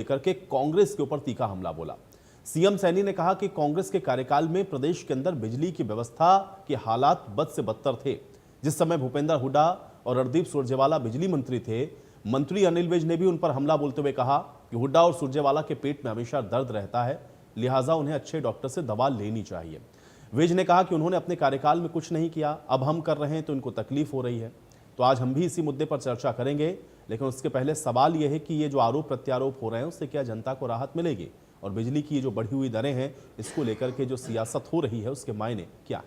लेकर के कांग्रेस के ऊपर तीखा हमला बोला। सीएम सैनी ने कहा कि कांग्रेस के कार्यकाल में प्रदेश के अंदर बिजली की व्यवस्था के हालात बद से बदतर थे। जिस समय भूपेंद्र हुड्डा और रणदीप सुरजेवाला बिजली मंत्री थे, मंत्री अनिल विज ने भी उन पर हमला बोलते हुए कहा कि हुड्डा और सुरजेवाला के पेट में हमेशा दर्द रहता है, लिहाजा उन्हें अच्छे डॉक्टर से दवा लेनी चाहिए। विज ने कहा कि उन्होंने अपने कार्यकाल में कुछ नहीं किया, अब हम कर रहे हैं तो इनको तकलीफ हो रही है। तो आज हम भी इसी मुद्दे पर चर्चा करेंगे, लेकिन उसके पहले सवाल यह है कि ये जो आरोप प्रत्यारोप हो रहे हैं उससे क्या जनता को राहत मिलेगी, और बिजली की ये जो बढ़ी हुई दरें हैं इसको लेकर के जो सियासत हो रही है उसके मायने क्या है।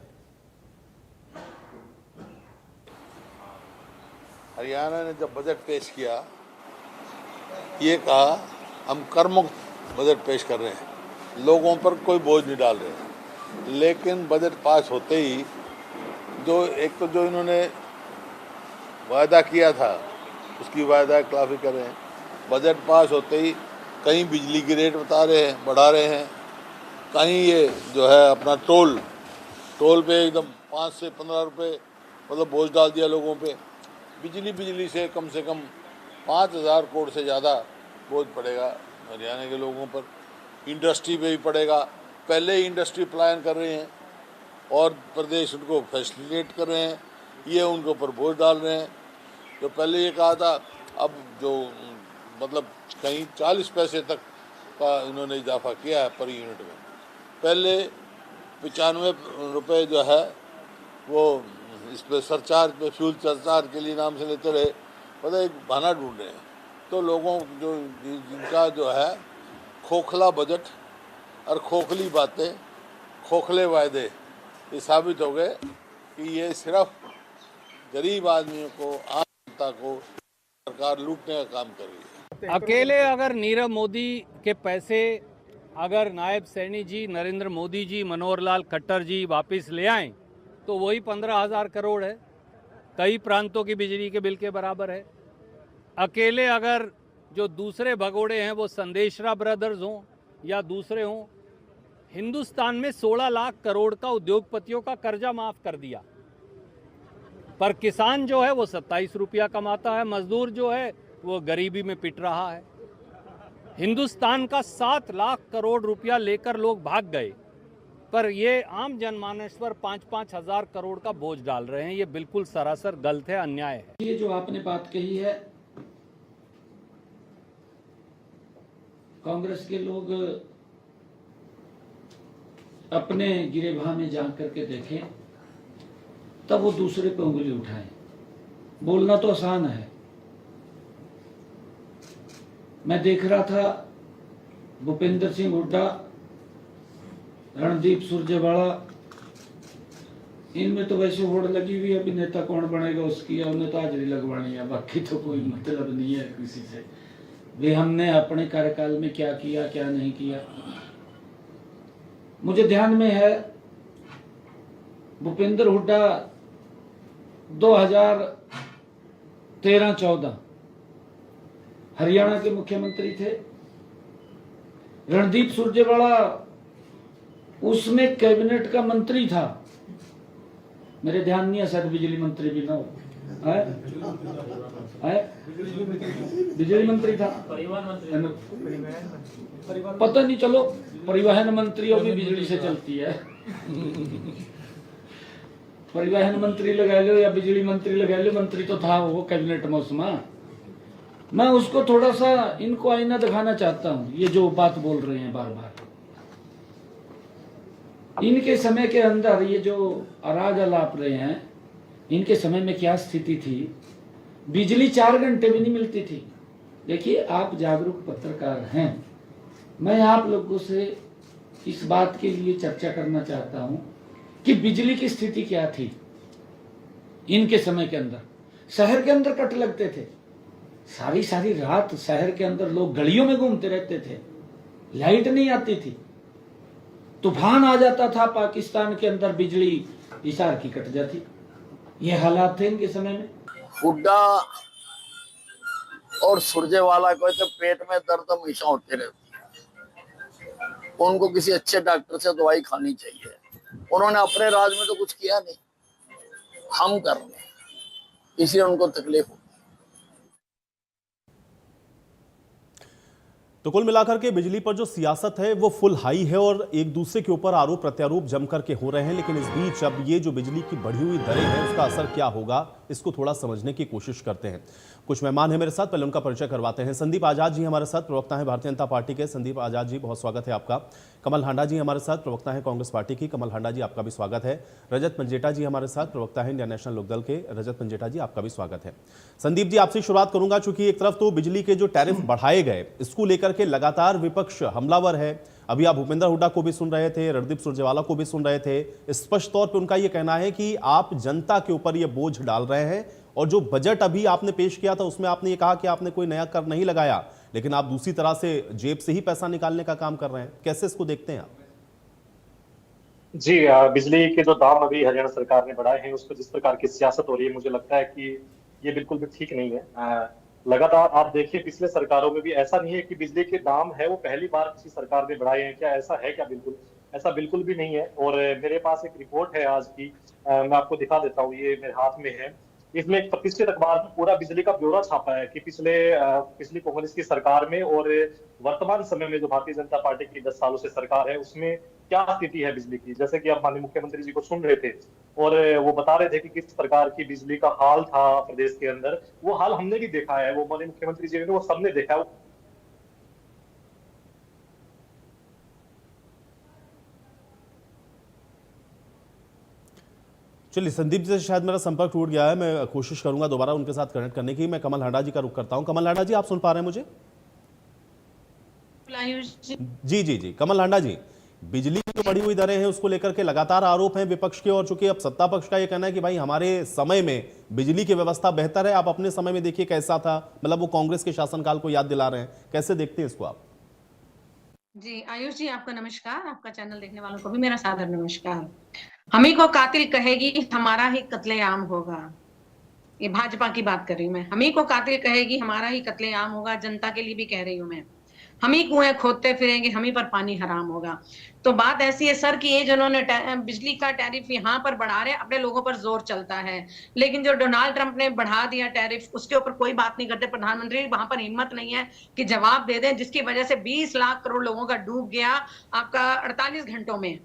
हरियाणा ने जब बजट पेश किया, ये कहा हम करमुक्त बजट पेश कर रहे हैं, लोगों पर कोई बोझ नहीं डाल रहे। लेकिन बजट पास होते ही जो इन्होंने वायदा किया था उसकी वायदा खिलाफी कर रहे हैं। बजट पास होते ही कहीं बिजली की रेट बढ़ा रहे हैं, कहीं ये जो है अपना टोल पे एकदम 5 से 15 रुपये मतलब बोझ डाल दिया लोगों पे। बिजली से कम 5,000 करोड़ से ज़्यादा बोझ पड़ेगा हरियाणा के लोगों पर। इंडस्ट्री पे भी पड़ेगा। पहले ही इंडस्ट्री पलायन कर रहे हैं और प्रदेश उनको फैसिलिटेट कर रहे हैं, ये उनके ऊपर बोझ डाल रहे हैं। तो पहले ये कहा था, अब जो मतलब कहीं 40 पैसे तक का इन्होंने इजाफा किया है पर यूनिट में। पहले 95 रुपये जो है वो इस पर सरचार्ज पे, फ्यूल सरचार्ज के लिए नाम से लेते रहे, मतलब एक बहाना ढूंढ रहे हैं। तो लोगों जो जिनका जो है खोखला बजट और खोखली बातें, खोखले वायदे, ये साबित हो गए कि ये सिर्फ गरीब आदमियों को, आम जनता को सरकार लूटने का काम कर रही है। अकेले अगर नीरव मोदी के पैसे अगर नायब सैनी जी, नरेंद्र मोदी जी, मनोहर लाल खट्टर जी वापस ले आएं तो वही 15,000 करोड़ है, कई प्रांतों की बिजली के बिल के बराबर है। अकेले अगर जो दूसरे भगोड़े हैं वो संदेशरा ब्रदर्स हों या दूसरे हों, हिंदुस्तान में 16 लाख करोड़ का उद्योगपतियों का कर्जा माफ कर दिया, पर किसान जो है वो 27 रुपया कमाता है, मजदूर जो है वो गरीबी में पिट रहा है। हिंदुस्तान का 7 लाख करोड़ रुपया लेकर लोग भाग गए, पर ये आम जनमानस पर 5-5 हजार करोड़ का बोझ डाल रहे हैं। ये बिल्कुल सरासर गलत है, अन्याय है। ये जो आपने बात कही है, कांग्रेस के लोग अपने गिरेबान में जा करके देखें, तब वो दूसरे पे उंगली उठाएं। बोलना तो आसान है। मैं देख रहा था भूपेंद्र सिंह हुड्डा, रणदीप सुरजेवाला, इनमें तो वैसे होड़ लगी हुई है, अभी नेता कौन बनेगा उसकी, उन्हें तो हाजिरी लगवानी है, बाकी तो कोई मतलब नहीं है किसी से। वे हमने अपने कार्यकाल में क्या किया क्या नहीं किया। मुझे ध्यान में है भूपेंद्र हुड्डा 2013-14 हरियाणा के मुख्यमंत्री थे। रणदीप सुरजेवाला उसमें कैबिनेट का मंत्री था, मेरे ध्यान नहीं है, शायद बिजली मंत्री भी ना हो, बिजली मंत्री था, पता नहीं, चलो परिवहन मंत्री और भी बिजली से चलती है। परिवहन मंत्री लगा लो या बिजली मंत्री लगा लो, मंत्री तो था वो कैबिनेट में उसमें। मैं उसको थोड़ा सा इनको आईना दिखाना चाहता हूं, ये जो बात बोल रहे हैं बार बार। इनके समय के अंदर ये जो अराज अलाप रहे हैं, इनके समय में क्या स्थिति थी? बिजली 4 घंटे भी नहीं मिलती थी। देखिए, आप जागरूक पत्रकार हैं, मैं आप लोगों से इस बात के लिए चर्चा करना चाहता हूं कि बिजली की स्थिति क्या थी इनके समय के अंदर। शहर के अंदर कट लगते थे, सारी रात शहर के अंदर लोग गलियों में घूमते रहते थे, लाइट नहीं आती थी, तूफान आ जाता था पाकिस्तान के अंदर, बिजली इशार की कट जाती। ये हालात थे इनके समय में। हुड्डा और सुरजेवाला को तो पेट में दर्द हमेशा होते रहती है, उनको किसी अच्छे डॉक्टर से दवाई खानी चाहिए। उन्होंने अपने राज में तो कुछ किया नहीं, हम कर रहे हैं, इसलिए उनको तकलीफ हो। तो कुल मिलाकर के बिजली पर जो सियासत है वो फुल हाई है और एक दूसरे के ऊपर आरोप प्रत्यारोप जम करके हो रहे हैं। लेकिन इस बीच अब ये जो बिजली की बढ़ी हुई दरें हैं उसका असर क्या होगा, इसको थोड़ा समझने की कोशिश करते हैं। कुछ मेहमान हैं मेरे साथ, पहले उनका परिचय करवाते हैं। संदीप आजाद जी हमारे साथ, प्रवक्ता हैं भारतीय जनता पार्टी के। संदीप आजाद जी, बहुत स्वागत है आपका। कमल हांडा जी हमारे साथ, प्रवक्ता हैं कांग्रेस पार्टी की। कमल हांडा जी, आपका भी स्वागत है। रजत मंजेटा जी हमारे साथ, प्रवक्ता हैं इंडियन नेशनल लोकदल के। रजत मंजेटा जी, आपका भी स्वागत है। संदीप जी, आपसे शुरुआत करूंगा। चूंकि एक तरफ तो बिजली के जो टैरिफ बढ़ाए गए, इसको लेकर के लगातार विपक्ष हमलावर है। अभी आप भूपेंद्र हुड्डा को भी सुन रहे थे, रणदीप सुरजेवाला को भी सुन रहे थे। स्पष्ट तौर पे उनका यह कहना है कि आप जनता के ऊपर ये बोझ डाल रहे हैं। और जो बजट अभी आपने पेश किया था उसमें आपने ये कहा कि आपने कोई नया कर नहीं लगाया, लेकिन आप दूसरी तरह से जेब से ही पैसा निकालने का काम कर रहे हैं। कैसे इसको देखते हैं आप? जी, बिजली के जो दाम अभी हरियाणा सरकार ने बढ़ाए हैं उस पर जिस प्रकार की सियासत हो रही है, मुझे लगता है कि ये बिल्कुल भी ठीक नहीं है। लगातार आप देखिए, पिछले सरकारों में भी ऐसा नहीं है कि बिजली के दाम है वो पहली बार किसी सरकार ने बढ़ाए हैं। क्या ऐसा है क्या? बिल्कुल ऐसा बिल्कुल भी नहीं है। और मेरे पास एक रिपोर्ट है आज की, मैं आपको दिखा देता हूँ, ये मेरे हाथ में है। इसमें एक प्रतिष्ठित अखबार में पूरा बिजली का ब्यौरा छापा है कि पिछली कांग्रेस की सरकार में और वर्तमान समय में जो भारतीय जनता पार्टी की 10 सालों से सरकार है उसमें क्या स्थिति है बिजली की। जैसे कि आप माननीय मुख्यमंत्री जी को सुन रहे थे और वो बता रहे थे कि किस प्रकार की बिजली का हाल था प्रदेश के अंदर, वो हाल हमने भी देखा है। वो माननीय मुख्यमंत्री जी ने, वो सबने देखा है। चलिए, संदीप जी से शायद मेरा संपर्क टूट गया है। मैं कोशिश करूंगा दोबारा उनके साथ कनेक्ट करने की। मैं कमल हांडा जी का रुख करता हूं। कमल हांडा जी, आप सुन पा रहे हैं मुझे? जी जी जी, कमल हांडा जी, बिजली की जो बढ़ी हुई दरें हैं उसको लेकर के लगातार आरोप हैं विपक्ष के। और चूंकि अब सत्ता पक्ष का यह कहना है कि भाई हमारे समय में बिजली की व्यवस्था बेहतर है, आप अपने समय में देखिए कैसा था। मतलब वो कांग्रेस के शासनकाल को याद दिला रहे हैं। कैसे देखते हैं इसको आप? जी आयुष जी, आपका नमस्कार। आपका चैनल देखने वालों को भी मेरा सादर नमस्कार। हम ही को कातिल कहेगी, हमारा ही कत्लेआम होगा। ये भाजपा की बात कर रही हूँ मैं। हम ही को कातिल कहेगी, हमारा ही कत्लेआम होगा। जनता के लिए भी कह रही हूँ मैं। हम ही कुएं खोदते फिरेंगे, हम ही पर पानी हराम होगा। तो बात ऐसी है सर कि ये जिन्होंने बिजली का टैरिफ यहाँ पर बढ़ा रहे हैं, अपने लोगों पर जोर चलता है। लेकिन जो डोनाल्ड ट्रंप ने बढ़ा दिया टैरिफ, उसके ऊपर कोई बात नहीं करते। प्रधानमंत्री वहां पर हिम्मत नहीं है कि जवाब दे दें, जिसकी वजह से 20 लाख करोड़ लोगों का डूब गया आपका 48 घंटों में।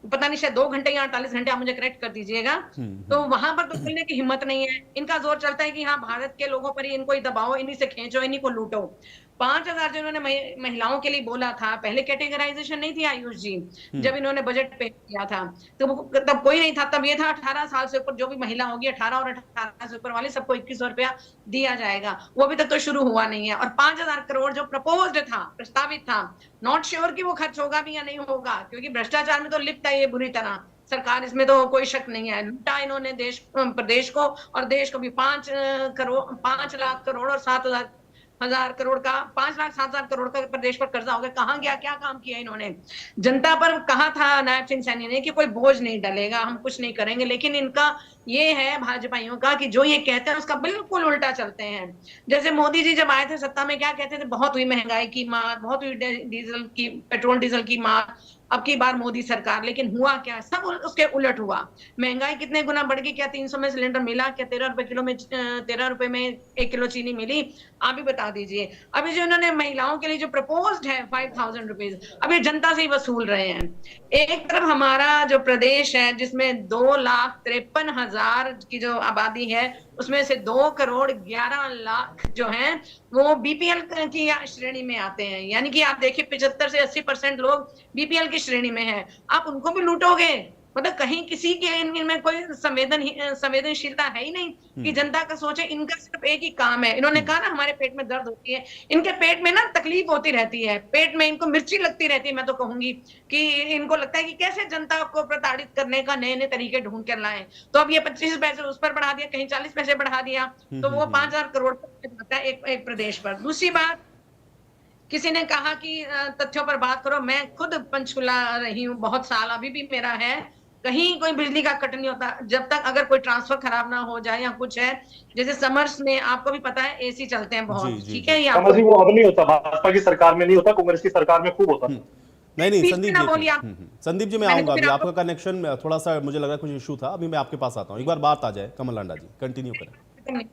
पता नहीं शायद 2 घंटे या 48 घंटे, आप मुझे करेक्ट कर दीजिएगा। तो वहां पर तो बोलने की हिम्मत नहीं है। इनका जोर चलता है कि हाँ, भारत के लोगों पर ही इनको ही दबाओ, इन्हीं से खींचो, इन्हीं को लूटो। 5,000 जो इन्होंने महिलाओं के लिए बोला था, पहले कैटेगराइजेशन नहीं थी आयुष जी, जब इन्होंने बजट पे किया था तो तब कोई नहीं था। तब ये था 18 साल से ऊपर जो भी महिला होगी, 18 और 18 से ऊपर वाले सबको 2100 रुपया दिया जाएगा। वो अभी तक तो शुरू हुआ नहीं है। और 5,000 करोड़ जो प्रपोज्ड था, प्रस्तावित था, नॉट श्योर कि वो खर्च होगा भी या नहीं होगा, क्योंकि भ्रष्टाचार में तो लिप्त है ये बुरी तरह सरकार, इसमें तो कोई शक नहीं है। लूटा इन्होंने प्रदेश को, और देश को भी 5 लाख करोड़ और 7,000 करोड़ का, 5,07,000 करोड़ का प्रदेश पर कर्जा हो गया। कहां गया? क्या काम किया इन्होंने? जनता पर कहा था नायब सिंह सैनी ने कि कोई बोझ नहीं डलेगा, हम कुछ नहीं करेंगे। लेकिन इनका ये है भाजपाइयों का कि जो ये कहते हैं उसका बिल्कुल उल्टा चलते हैं। जैसे मोदी जी जब आए थे सत्ता में, क्या कहते थे? बहुत हुई महंगाई की मार, बहुत हुई पेट्रोल डीजल की मार, अब की बार मोदी सरकार। लेकिन हुआ क्या? सब उसके उलट हुआ। महंगाई कितने गुना बढ़ गई? क्या 300 में सिलेंडर मिला? क्या 13 रुपए किलो में 13 रुपए में 1 किलो चीनी मिली? आप भी बता दीजिए। अभी जो इन्होंने महिलाओं के लिए जो प्रपोज्ड है 5,000 रुपीज, अभी जनता से ही वसूल रहे हैं। एक तरफ हमारा जो प्रदेश है जिसमें 2,53,000 की जो आबादी है, उसमें से 2,11,00,000 जो हैं वो बीपीएल की श्रेणी में आते हैं। यानी कि आप देखिए 75 से 80% लोग बीपीएल की श्रेणी में हैं। आप उनको भी लूटोगे? मतलब कहीं किसी के इनमें कोई संवेदनशीलता है ही नहीं कि जनता का सोचे। इनका सिर्फ एक ही काम है। इन्होंने कहा ना हमारे पेट में दर्द होती है, इनके पेट में ना तकलीफ होती रहती है, पेट में इनको मिर्ची लगती रहती है। मैं तो कहूंगी कि इनको लगता है कि कैसे जनता को प्रताड़ित करने का नए नए तरीके ढूंढ कर लाएं। तो अब ये 25 पैसे उस पर बढ़ा दिया, कहीं 40 पैसे बढ़ा दिया, तो वो 5,000 करोड़ जाता है एक प्रदेश पर। दूसरी बात, किसी ने कहा कि तथ्यों पर बात करो। मैं खुद पंचकुला रही हूँ बहुत साल, अभी भी मेरा है। कहीं कोई बिजली का कट नहीं होता जब तक अगर कोई ट्रांसफर खराब ना हो जाए या कुछ है। जैसे समर्स में आपको भी पता है एसी चलते हैं बहुत, ठीक है? ये वो अब नहीं होता, भाजपा की सरकार में नहीं होता, कांग्रेस की सरकार में खूब होता। नहीं संदीप जी मैं आऊंगा। अभी आपका कनेक्शन थोड़ा सा मुझे लग रहा है कुछ इशू था। अभी मैं आपके पास आता हूँ। एक बार बात आ जाए कमल हांडा जी, कंटिन्यू करें।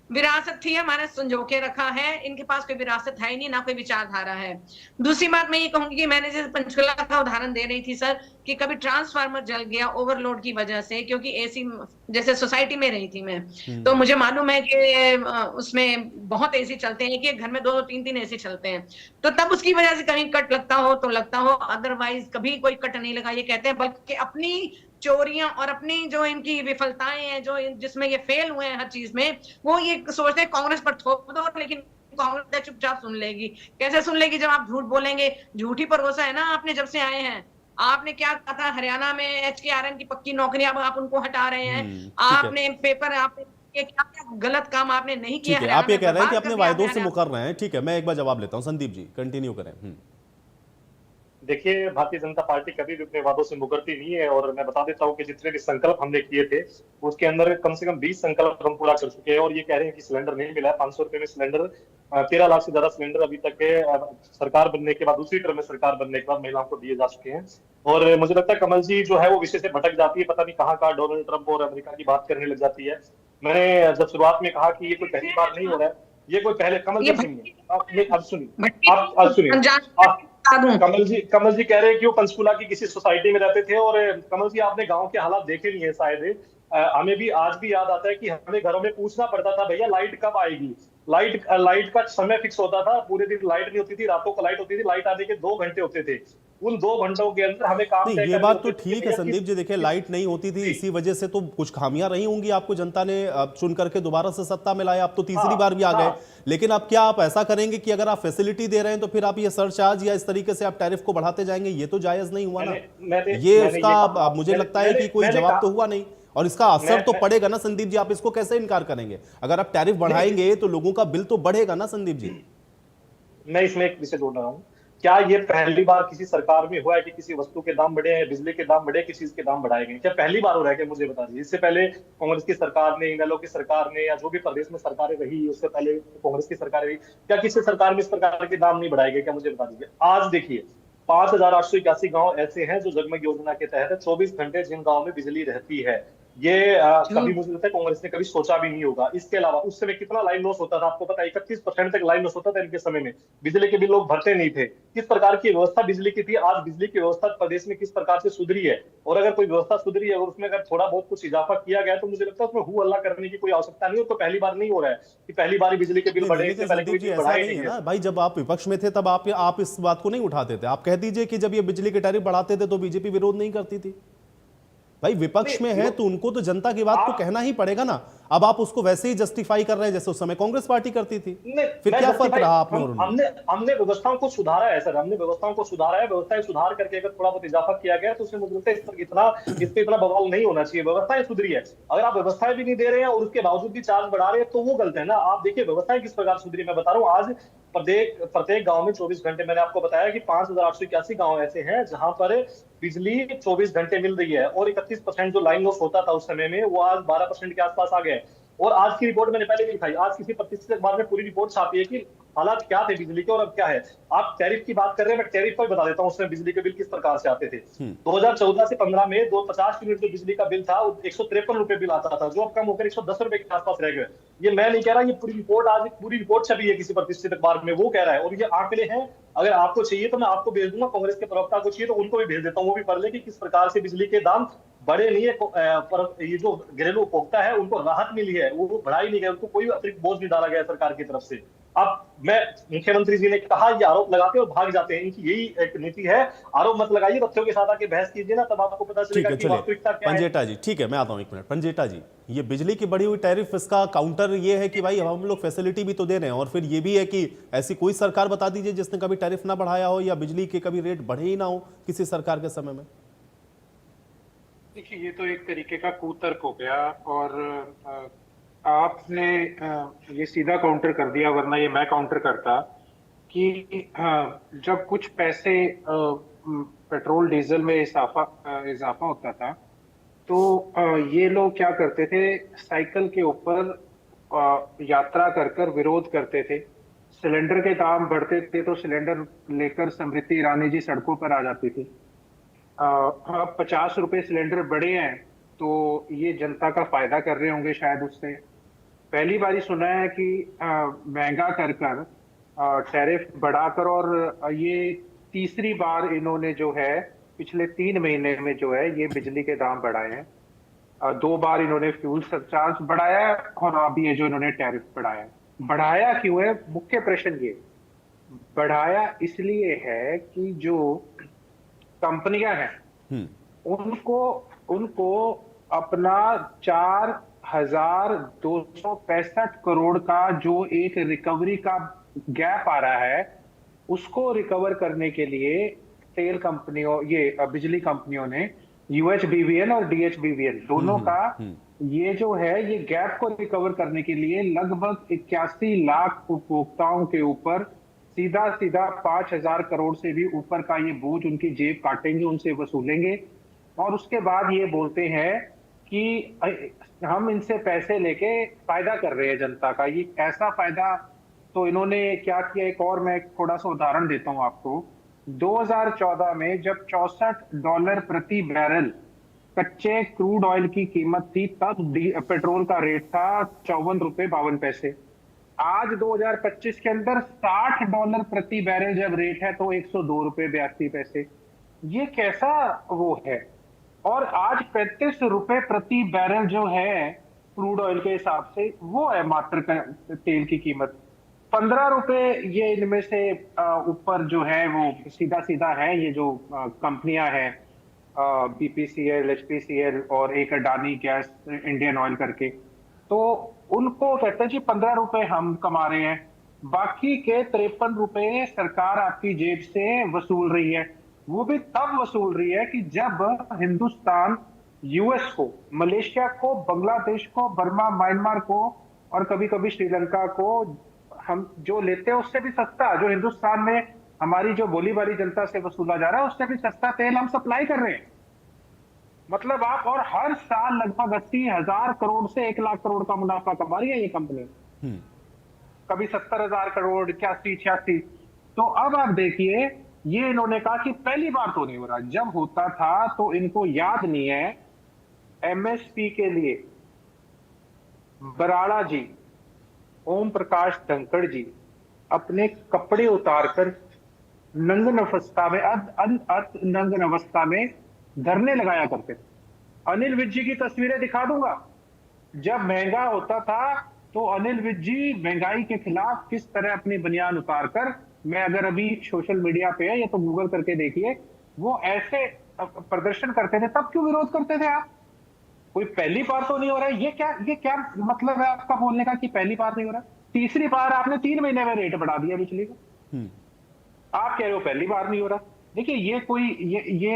विरासत थी हमारे संजो के रखा है, इनके पास कोई विरासत है ही नहीं, ना कोई विचारधारा है। दूसरी बात मैं ये कहूंगी कि मैंने जैसे पंचकुला का उदाहरण दे रही थी सर, कि कभी ट्रांसफार्मर जल गया ओवरलोड की वजह से, क्योंकि एसी जैसे सोसाइटी में रही थी मैं, तो मुझे मालूम है कि उसमें बहुत एसी चलते हैं, कि घर में 2-2 3-3 एसी चलते हैं, तो तब उसकी वजह से कहीं कट लगता हो तो लगता हो, अदरवाइज कभी कोई कट नहीं लगा ये कहते हैं, बल्कि अपनी चोरियां और अपनी जो इनकी विफलताएं हैं, जो जिसमें ये फेल हुए हैं हर चीज में, वो ये सोचते हैं कांग्रेस पर थोप दो, लेकिन कांग्रेस चुपचाप सुन लेगी। कैसे सुन लेगी? जब आप झूठ बोलेंगे। झूठ ही भरोसा है ना आपने जब से आए हैं। आपने क्या कहा था हरियाणा में HKRN की पक्की नौकरी, अब आप उनको हटा रहे हैं। ठीक है, आपने पेपर आपने क्या क्या गलत काम आपने नहीं किया ठीक है। हरियाणा आप ये में, कह रहे हैं कि बर्बाद कर अपने दिया वायदों आपने से हरियाणा। मुकर रहे हैं। ठीक है, मैं एक बार जवाब लेता हूं। संदीप जी कंटिन्यू करें। देखिए, भारतीय जनता पार्टी कभी भी अपने वादों से मुकरती नहीं है, और मैं बता देता हूं कि जितने भी संकल्प हमने किए थे उसके अंदर कम से कम 20 संकल्प हम पूरा कर चुके हैं। और ये कह रहे हैं कि सिलेंडर नहीं मिला है, 500 रुपए में सिलेंडर, 13 लाख से ज्यादा सिलेंडर अभी तक के सरकार बनने के बाद, दूसरी टर्म में सरकार बनने के बाद महिलाओं को दिए जा चुके हैं। और मुझे लगता है कमल जी जो है वो विषय से भटक जाती है, पता नहीं कहाँ कहाँ डोनाल्ड ट्रंप और अमेरिका की बात करने लग जाती है। मैंने जब शुरुआत में कहा कि ये कोई पहली बार नहीं हो रहा है, ये कोई पहले, कमल जी ये सुनिए, अब सुनिए, भट्टी आप सुनिए, अनजान आप बता दूं। कमल जी कह रहे हैं कि वो पंचकुला की किसी सोसाइटी में रहते थे। और कमल जी आपने गांव के हालात देखे नहीं है शायद। हमें भी आज भी याद आता है कि हमें घरों में पूछना पड़ता था, भैया लाइट कब आएगी। लाइट का समय फिक्स होता था, पूरे दिन लाइट नहीं होती थी, रातों को लाइट होती थी, लाइट आने के 2 घंटे होते थे। उन 2 घंटों के अंदर हमें काम नहीं, तय ये करने बात तो होते थे कि ठीक है भैया संदीप जी। देखिए, लाइट नहीं होती थी, इसी वजह से तो कुछ खामियां रही होंगी। आपको जनता ने चुन करके दोबारा से सत्ता में लाया, अब तो तीसरी बार भी आ गए। लेकिन अब क्या आप ऐसा करेंगे कि अगर आप फैसिलिटी दे रहे हैं तो फिर आप ये सरचार्ज या इस तरीके से आप टैरिफ को बढ़ाते जाएंगे? ये तो जायज नहीं हुआ ना। ये उसका मुझे लगता है कि कोई जवाब तो हुआ नहीं, और इसका असर तो पड़ेगा ना संदीप जी। आप इसको कैसे इनकार करेंगे? अगर आप टैरिफ बढ़ाएंगे तो लोगों का बिल तो बढ़ेगा ना संदीप जी। मैं इसमें एक विषय जोड़ रहा हूँ। क्या ये पहली बार किसी सरकार में हुआ है कि किसी वस्तु के दाम बढ़े हैं, बिजली के दाम बढ़े, किसी चीज के दाम बढ़ाए गए? क्या पहली बार हो रहा है? क्या मुझे बता दीजिए। इससे पहले कांग्रेस की सरकार ने, इनेलो की सरकार ने, या जो भी प्रदेश में सरकारें रही उससे पहले कांग्रेस की सरकार रही, क्या किसी सरकार में इस प्रकार के दाम नहीं बढ़ाए गए? क्या मुझे बता दीजिए। आज देखिए, 5,881 गांव ऐसे हैं जो जगमग योजना के तहत 24 घंटे जिन गांव में बिजली रहती है। ये कभी मुझे लगता है कांग्रेस ने कभी सोचा भी नहीं होगा। इसके अलावा उस समय कितना लाइन लॉस होता था आपको पता है? 31% तक लाइन लॉस होता था इनके समय में। बिजली के बिल लोग भरते नहीं थे। किस प्रकार की व्यवस्था बिजली की थी, आज बिजली की व्यवस्था प्रदेश में किस प्रकार से सुधरी है। और अगर कोई व्यवस्था सुधरी है और उसमें अगर थोड़ा बहुत कुछ इजाफा किया गया तो मुझे लगता है उसमें हु हल्ला करने की कोई आवश्यकता नहीं हो। तो पहली बार नहीं हो रहा है कि पहली बार बिजली के बिल बढ़े, इससे पहले कोई बिल ऐसा बढ़ाए नहीं नहीं है है। ना भाई। जब आप विपक्ष में थे तब आप इस बात को नहीं उठाते थे। आप कह दीजिए कि जब ये बिजली के टैरिफ बढ़ाते थे तो बीजेपी विरोध नहीं करती थी। भाई विपक्ष में है तो उनको तो जनता की बात को कहना ही पड़ेगा ना। अब आप उसको वैसे ही जस्टिफाई कर रहे हैं जैसे उस समय कांग्रेस पार्टी करती थी। फिर क्या फर्क रहा आप में और उनमें? हमने व्यवस्थाओं को सुधारा है सर, हमने व्यवस्थाओं को सुधारा है। व्यवस्थाएं सुधार करके अगर थोड़ा बहुत इजाफा किया गया तो उसमें मुझे लगता है इस पे इतना बवाल नहीं होना चाहिए। व्यवस्थाएं सुधरी है। अगर आप व्यवस्थाएं भी नहीं दे रहे हैं और उसके बावजूद भी चार्ज बढ़ा रहे हैं तो वो गलत है ना। आप देखिए व्यवस्थाएं किस प्रकार सुधरी, मैं बता रहा हूँ। आज प्रत्येक गांव में 24 घंटे, मैंने आपको बताया कि 5,881 गांव ऐसे हैं जहां पर बिजली 24 घंटे मिल रही है। और 31% जो लाइन लॉस होता था उस समय में, वो आज 12% के आसपास आ गया है। और आज की रिपोर्ट मैंने पहले भी दिखाई, आज किसी प्रतिष्ठित अखबार में पूरी रिपोर्ट छापी है कि हालात क्या थे बिजली के और अब क्या है। आप टैरिफ की बात कर रहे हैं, मैं टैरिफ पर बता देता हूँ उसमें बिजली के बिल किस प्रकार से आते थे। 2014 से 15 में 250 यूनिट जो बिजली का बिल था 153 रुपए बिल आता था, जो अब कम होकर 110 रुपए के आसपास रह गए। ये मैं नहीं कह रहा, ये पूरी रिपोर्ट, आज पूरी रिपोर्ट छपी है किसी प्रतिष्ठित अखबार में, वो कह रहा है। और ये आंकड़े हैं, अगर आपको चाहिए तो मैं आपको भेज दूंगा, कांग्रेस के प्रवक्ता को चाहिए तो उनको भी भेज देता हूँ, वो भी पढ़ ले कि किस प्रकार से बिजली के दाम बढ़े नहीं है। पर ये जो घरेलू उपभोक्ता है उनको राहत मिली है, वो बढ़ाई नहीं गई, उनको कोई अतिरिक्त बोझ नहीं डाला गया सरकार की तरफ से। अब मैं, मुख्यमंत्री जी ने कहा ये आरोप लगाते और भाग जाते हैं, इनकी यही एक नीति है। आरोप मत लगाइए, तथ्यों के साथ आके बहस कीजिए ना, तब आपको पता चलेगा कि वास्तविकता क्या है। पंजेटा जी, ठीक है, मैं आता हूं 1 मिनट। पंजेटा जी, ये बिजली की बढ़ी हुई टैरिफ, इसका काउंटर ये है कि भाई हम लोग फैसिलिटी भी तो दे रहे हैं, और फिर ये भी है कि ऐसी कोई सरकार बता दीजिए जिसने कभी टैरिफ ना बढ़ाया हो या बिजली के कभी रेट बढ़े ही ना हो किसी सरकार के समय में। देखिए, ये तो एक तरीके का कुतर्क हो गया, और आपने ये सीधा काउंटर कर दिया, वरना ये मैं काउंटर करता कि जब कुछ पैसे पेट्रोल डीजल में इजाफा होता था तो ये लोग क्या करते थे, साइकिल के ऊपर यात्रा कर कर विरोध करते थे। सिलेंडर के दाम बढ़ते थे तो सिलेंडर लेकर स्मृति ईरानी जी सड़कों पर आ जाती थी। 50 रुपए सिलेंडर बढ़े हैं तो ये जनता का फायदा कर रहे होंगे शायद उससे। पहली बारी सुना है कि महंगा कर कर टैरिफ बढ़ाकर, और ये तीसरी बार इन्होंने जो है पिछले 3 महीने में जो है ये बिजली के दाम बढ़ाए हैं। 2 बार इन्होंने फ्यूल सरचार्ज बढ़ाया है और अभी ये जो इन्होंने टैरिफ बढ़ाया है। बढ़ाया क्यों है? मुख्य प्रश्न ये बढ़ाया इसलिए है कि जो कंपनियां हैं उनको उनको अपना 4,265 करोड़ का जो एक रिकवरी का गैप आ रहा है उसको रिकवर करने के लिए तेल कंपनियों, ये बिजली कंपनियों ने UHBVN और DHBVN दोनों का ये जो है ये गैप को रिकवर करने के लिए लगभग 81 लाख उपभोक्ताओं के ऊपर सीधा 5,000 करोड़ से भी ऊपर का ये बोझ उनकी जेब काटेंगे, उनसे वसूलेंगे। और उसके बाद ये बोलते हैं कि हम इनसे पैसे लेके फायदा कर रहे हैं जनता का। ये ऐसा फायदा तो इन्होंने क्या किया, एक और मैं थोड़ा सा उदाहरण देता हूं आपको। 2014 में जब $64 प्रति बैरल कच्चे क्रूड ऑयल की कीमत थी तब पेट्रोल का रेट था 54 रुपए 52 पैसे। आज 2025 के अंदर $60 प्रति बैरल जब रेट है तो 102 रुपए 82 पैसे। ये कैसा वो है? और आज 35 रुपए प्रति बैरल जो है क्रूड ऑयल के हिसाब से वो है मात्र तेल की कीमत। 15 रुपए ये इनमें से ऊपर जो है वो सीधा सीधा है ये जो कंपनियां हैं BPCL, HPCL और एक अडानी गैस इंडियन ऑयल करके, तो उनको कहते हैं जी 15 रुपए हम कमा रहे हैं, बाकी के 53 रुपए सरकार आपकी जेब से वसूल रही है। वो भी तब वसूल रही है कि जब हिंदुस्तान US को, मलेशिया को, बांग्लादेश को, बर्मा, म्यांमार को और कभी कभी श्रीलंका को हम जो लेते हैं उससे भी सस्ता, जो हिंदुस्तान में हमारी जो बोली वाली जनता से वसूला जा रहा है उससे भी सस्ता तेल हम सप्लाई कर रहे हैं। मतलब आप, और हर साल लगभग 80,000 करोड़ से 1 लाख करोड़ का मुनाफा कमा रही है ये कंपनी। कभी 70,000 करोड़, 81-86। तो अब आप देखिए, ये इन्होंने कहा कि पहली बार तो नहीं हो रहा, जब होता था तो इनको याद नहीं है। MSP के लिए बराड़ा जी, ओम प्रकाश धनखड़ जी अपने कपड़े उतारकर नंगन अवस्था में, नंगन अवस्था में धरने लगाया करते थे। अनिल विज जी की तस्वीरें दिखा दूंगा। जब महंगा होता था तो अनिल विज जी महंगाई के खिलाफ किस तरह अपनी बनियान उतारकर, मैं अगर अभी सोशल मीडिया पे है या तो गूगल करके देखिए, वो ऐसे प्रदर्शन करते थे। तब क्यों विरोध करते थे आप? कोई पहली बार तो नहीं हो रहा है। ये क्या मतलब है आपका बोलने का कि पहली बार नहीं हो रहा? तीसरी बार आपने 3 महीने में रेट बढ़ा दिया बिजली का। आप कह रहे हो पहली बार नहीं हो रहा। देखिए ये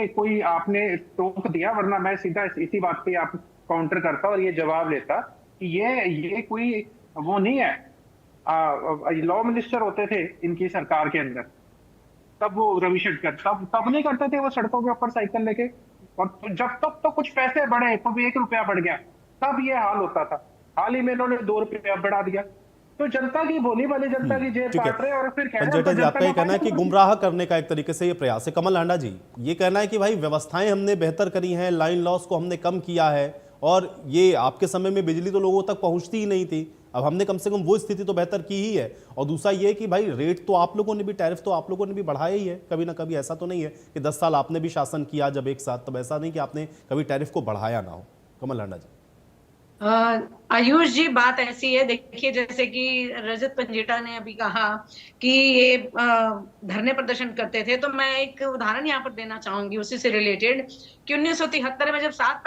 कोई आपने टोक दिया, वरना मैं सीधा इसी बात पे आप काउंटर करता और ये जवाब लेता कि ये कोई वो नहीं है। लॉ मिनिस्टर होते थे इनकी सरकार के अंदर, तब वो रविशंकर तब नहीं करते थे वो सड़कों के ऊपर साइकिल लेके, और जब तक तो कुछ पैसे बढ़े तो भी 1 रुपया बढ़ गया तब ये हाल होता था। हाल ही में इन्होंने 2 रुपया बढ़ा दिया। तो जनता की, भोली वाली जनता की जेब काट रहे हैं और फिर कह रहे हैं जी, आपका ये कहना है कि गुमराह करने का एक तरीके से ये प्रयास है। कमल हांडा जी, ये कहना है कि भाई व्यवस्थाएं हमने बेहतर करी हैं, लाइन लॉस को हमने कम किया है, और ये आपके समय में बिजली तो लोगों तक पहुंचती ही नहीं थी, अब हमने कम से कम वो स्थिति तो बेहतर की ही है। और दूसरा ये कि भाई रेट तो आप लोगों ने भी, टैरिफ तो आप लोगों ने भी बढ़ाया ही है कभी ना कभी। ऐसा तो नहीं है कि 10 साल आपने भी शासन किया जब एक साथ, तब ऐसा नहीं कि आपने कभी टैरिफ को बढ़ाया ना हो। कमल हांडा जी। आयुष जी, बात ऐसी है, देखिए जैसे कि रजत पंजेटा ने अभी कहा कि ये धरने प्रदर्शन करते थे, तो मैं एक उदाहरण यहाँ पर देना चाहूंगी उसी से रिलेटेड कि 1973 में जब 7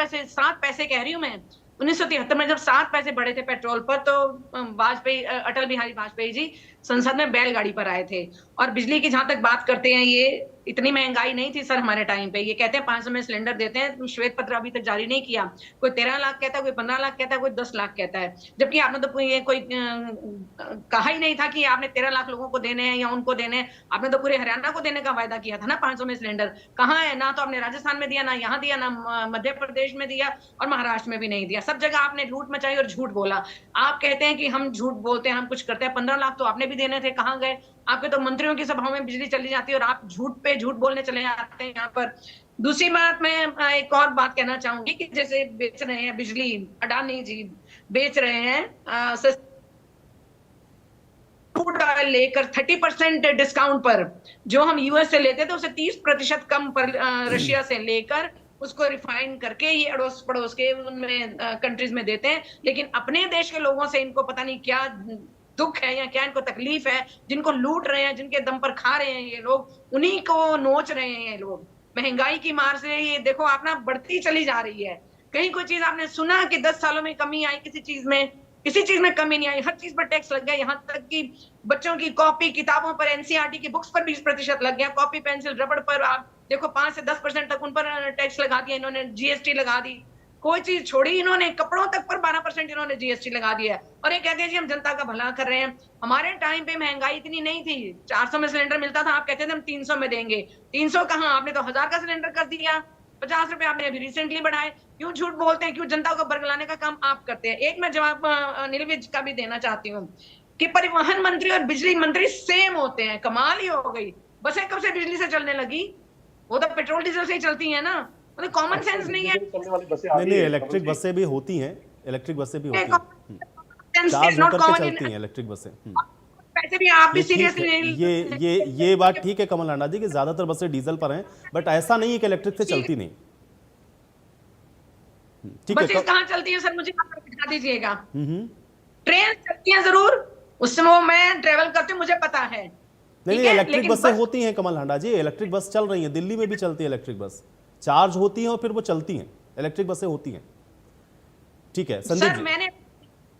पैसे कह रही हूँ मैं, 1973 में जब 7 पैसे बढ़े थे पेट्रोल पर, तो वाजपेयी, अटल बिहारी वाजपेयी जी संसद में बैलगाड़ी पर आए थे। और बिजली की जहां तक बात करते हैं, ये इतनी महंगाई नहीं थी सर हमारे टाइम पे। ये कहते हैं 500 में सिलेंडर देते हैं, श्वेत पत्र अभी तक जारी नहीं किया। कोई 13 लाख कहता है, कोई 15 लाख कहता है, कोई 10 लाख कहता है, जबकि आपने तो ये कोई कहा ही नहीं था कि आपने 13 लाख लोगों को देने हैं या उनको देने हैं। आपने तो पूरे हरियाणा को देने का वायदा किया था ना 500 में सिलेंडर। कहाँ है? ना तो आपने राजस्थान में दिया, ना यहाँ दिया, ना मध्य प्रदेश में दिया, और महाराष्ट्र में भी नहीं दिया। सब जगह आपने लूट मचाई और झूठ बोला। आप कहते हैं कि हम झूठ बोलते हैं, हम कुछ करते हैं। 15 लाख तो आपने भी देने थे, कहाँ गए? आपके तो मंत्रियों की सभाओं में बिजली चली जाती है और आप झूठ पे झूठ बोलने चले जाते हैं यहाँ पर। दूसरी बात मैं एक और बात कहना चाहूंगी कि जैसे बेच रहे हैं बिजली, अडानी जी बेच रहे हैं क्रूड ऑयल लेकर 30% डिस्काउंट पर, जो हम यूएस से लेते थे उसे 30% कम पर रशिया से लेकर उसको रिफाइन करके ये अड़ोस पड़ोस के उनमें कंट्रीज में देते हैं। लेकिन अपने देश के लोगों से इनको पता नहीं क्या दुख है या क्या इनको तकलीफ है, जिनको लूट रहे हैं, जिनके दम पर खा रहे हैं ये लोग, उन्हीं को नोच रहे हैं ये लोग। महंगाई की मार से ये देखो आप ना बढ़ती चली जा रही है। कहीं कोई चीज आपने सुना कि 10 सालों में कमी आई किसी चीज में? किसी चीज में कमी नहीं आई, हर चीज पर टैक्स लग गया। यहाँ तक कि बच्चों की कॉपी किताबों पर, एनसीईआरटी की बुक्स पर 20% लग गया। कॉपी पेंसिल रबड़ पर आप देखो 5 से 10% तक उन पर टैक्स लगा दिया इन्होंने, जीएसटी लगा दी। कोई चीज छोड़ी इन्होंने, कपड़ों तक पर 12% इन्होंने जीएसटी लगा दिया है। और ये कहते हैं जी हम जनता का भला कर रहे हैं। हमारे टाइम पे महंगाई इतनी नहीं थी, 400 में सिलेंडर मिलता था, आप कहते थे हम 300 में देंगे। 300 कहाँ, आपने तो 1000 का सिलेंडर कर दिया। 50 रुपए आपने अभी रिसेंटली बढ़ाए। क्यों झूठ बोलते हैं? क्यों जनता को बरगलाने का काम आप करते हैं? एक मैं जवाब अनिल विज का भी देना चाहती हूँ कि परिवहन मंत्री और बिजली मंत्री सेम होते हैं। कमाल ही हो गई। बसें कब से बिजली से चलने लगी? वो तो पेट्रोल डीजल से ही चलती है ना। मतलब कॉमन सेंस नहीं है। नहीं, इलेक्ट्रिक बसें भी होती हैं, इलेक्ट्रिक बसें भी होती हैं, चार्ज होकर के चलती हैं इलेक्ट्रिक बसें। पैसे भी आप भी सीरियसली नहीं, ये बात ठीक है कमल हांडा जी कि ज्यादातर बसें डीजल पर हैं, बट ऐसा नहीं है कि इलेक्ट्रिक से चलती नहीं। ठीक है, बसें कहाँ चलती है सर? मुझे बता दीजिएगा। ट्रेन चलती है जरूर, उसमें मैं ट्रेवल करती हूँ, मुझे पता है। नहीं, इलेक्ट्रिक बसें होती हैं कमल हांडा जी, इलेक्ट्रिक बस चल रही हैं, दिल्ली में भी चलती है इलेक्ट्रिक बस, चार्ज होती हैं और फिर वो चलती हैं, इलेक्ट्रिक बसें होती हैं। ठीक है संदीप जी। मैंने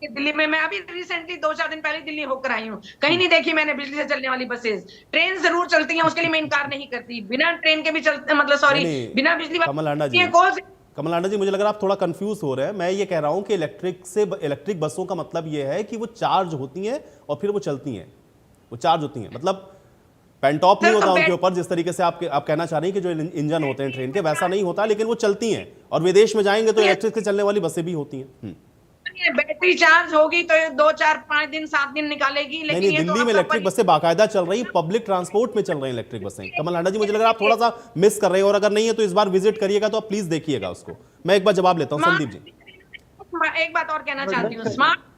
दिल्ली में, मैं अभी रिसेंटली 2-4 दिन पहले दिल्ली होकर आई हूँ, कहीं नहीं देखी मैंने बिजली से चलने वाली बसेस। ट्रेन जरूर चलती हैं, उसके लिए मैं इनकार नहीं करती। बिना ट्रेन के भी चलते, मतलब सॉरी, बिना बिजली कमल हांडा जी मुझे लग रहा है आप थोड़ा कंफ्यूज हो रहे हैं। मैं ये कह रहा हूं कि इलेक्ट्रिक बसों का मतलब ये है कि वो चार्ज होती हैं और फिर वो चलती हैं, वो चार्ज होती हैं, मतलब पेंटॉप नहीं होता उनके ऊपर, जिस तरीके से आप कहना चाह रही हैं कि जो इंजन होते हैं ट्रेन के, वैसा नहीं होता, लेकिन वो चलती हैं। और विदेश में जाएंगे तो इलेक्ट्रिक से चलने वाली बसें भी होती हैं। बैटरी चार्ज होगी तो 2, 4, 5 दिन 7 दिन निकालेगी। लेकिन नहीं, दिल्ली में इलेक्ट्रिक बसें बाकायदा चल रही, पब्लिक ट्रांसपोर्ट में चल रही इलेक्ट्रिक बसें। कमल हांडा जी मुझे लग रहा है आप थोड़ा सा मिस कर रहे हैं, और अगर नहीं है तो इस बार विजिट करिएगा तो आप प्लीज देखिएगा उसको। मैं एक बार जवाब लेता हूँ संदीप जी। एक बात और कहना चाहती हूँ, स्मार्ट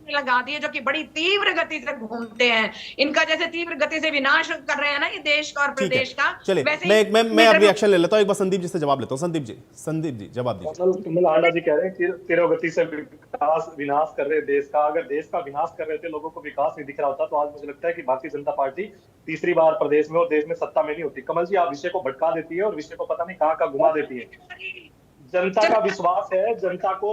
लगा दिए जो कि बड़ी तीव्र गति से घूमते हैं, इनका जैसे तीव्र गति से विनाश कर रहे हैं ना ये देश का और प्रदेश का। चलिए मैं अब रिएक्शन ले लेता हूं, एक बार संदीप जी से जवाब लेता हूं। संदीप जी जवाब दीजिए। कमल हांडा जी कह रहे हैं कि तीव्र गति से विनाश कर रहे देश का। अगर देश का विनाश कर रहे थे, लोगों को विकास नहीं दिख रहा होता, तो आज मुझे लगता है कि भारतीय जनता पार्टी तीसरी बार प्रदेश में और देश में सत्ता में नहीं होती। कमल जी, आप विषय को भटका देती है और विषय को पता नहीं कहाँ घुमा देती है। जनता का विश्वास है, जनता को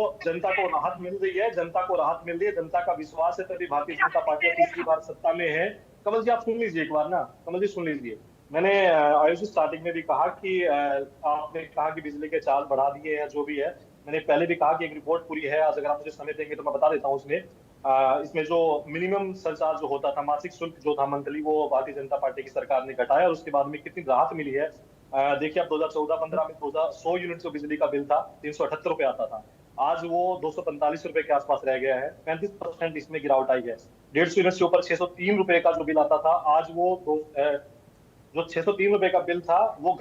राहत मिल रही है, जनता का विश्वास है, तभी भारतीय जनता पार्टी तीसरी बार सत्ता में है। कमल जी आप सुन लीजिए एक बार ना, कमल जी सुन लीजिए। मैंने आयुष स्टार्टिंग में भी कहा कि आपने कहा कि बिजली के चार्ज बढ़ा दिए हैं, जो भी है। मैंने पहले भी कहा कि एक रिपोर्ट पूरी है, आज अगर आप मुझे समय देंगे तो मैं बता देता हूँ उसमें। इसमें जो मिनिमम सरचार्ज जो होता था, मासिक शुल्क जो था मंथली, वो भारतीय जनता पार्टी की सरकार ने घटाया, और उसके बाद में कितनी राहत मिली है। देखिए आप 2014-15 में 100 यूनिट जो बिजली का बिल था 378 रुपए आता था, आज वो 245 रुपए के आसपास रह गया है। 35% इसमें गिरावट आई है। 150 यूनिट से ऊपर 603 रुपए का जो बिल आता था, आज वो जो 603 रुपए का बिल था वो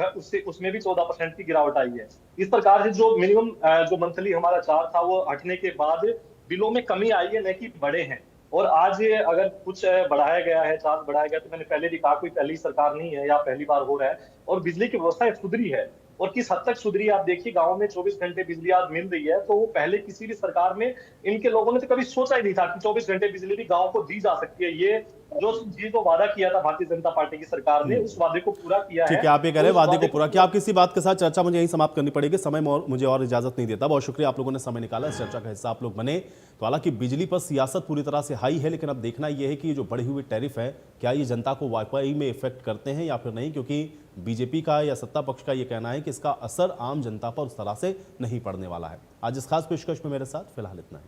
उसमें भी 14% की गिरावट आई है। इस प्रकार से जो मिनिमम जो मंथली हमारा चार्ज था वो हटने के बाद बिलों में कमी आई है, न कि बढ़े हैं। और आज ये अगर कुछ बढ़ाया गया है, चार्ज बढ़ाया गया, तो मैंने पहले भी कहा कोई पहली सरकार नहीं है या पहली बार हो रहा है। और बिजली की व्यवस्था सुधरी है, और किस हद तक सुधरी आप देखिए। गांव में 24 घंटे बिजली आज मिल रही है, तो वो पहले किसी भी सरकार में इनके लोगों ने तो कभी सोचा ही नहीं था कि 24 घंटे बिजली भी गांव को दी जा सकती है। ये जो चीज को वादा किया था भारतीय जनता पार्टी की सरकार ने, उस वादे को पूरा किया है। ठीक है, आप ये कह रहे हैं वादे को पूरा किया। आप किसी बात के साथ चर्चा मुझे यहीं समाप्त करनी पड़ेगी, समय मुझे और इजाजत नहीं देता। बहुत शुक्रिया आप लोगों ने समय निकाला, इस चर्चा का हिस्सा आप लोग बने। तो हालांकि बिजली पर सियासत पूरी तरह से हाई है, लेकिन अब देखना यह है कि ये जो बढ़ी हुई टैरिफ है, क्या ये जनता को वाकई में इफेक्ट करते हैं या फिर नहीं, क्योंकि बीजेपी का या सत्ता पक्ष का ये कहना है कि इसका असर आम जनता पर उस तरह से नहीं पड़ने वाला है। आज इस खास पेशकश में मेरे साथ फिलहाल इतना ही।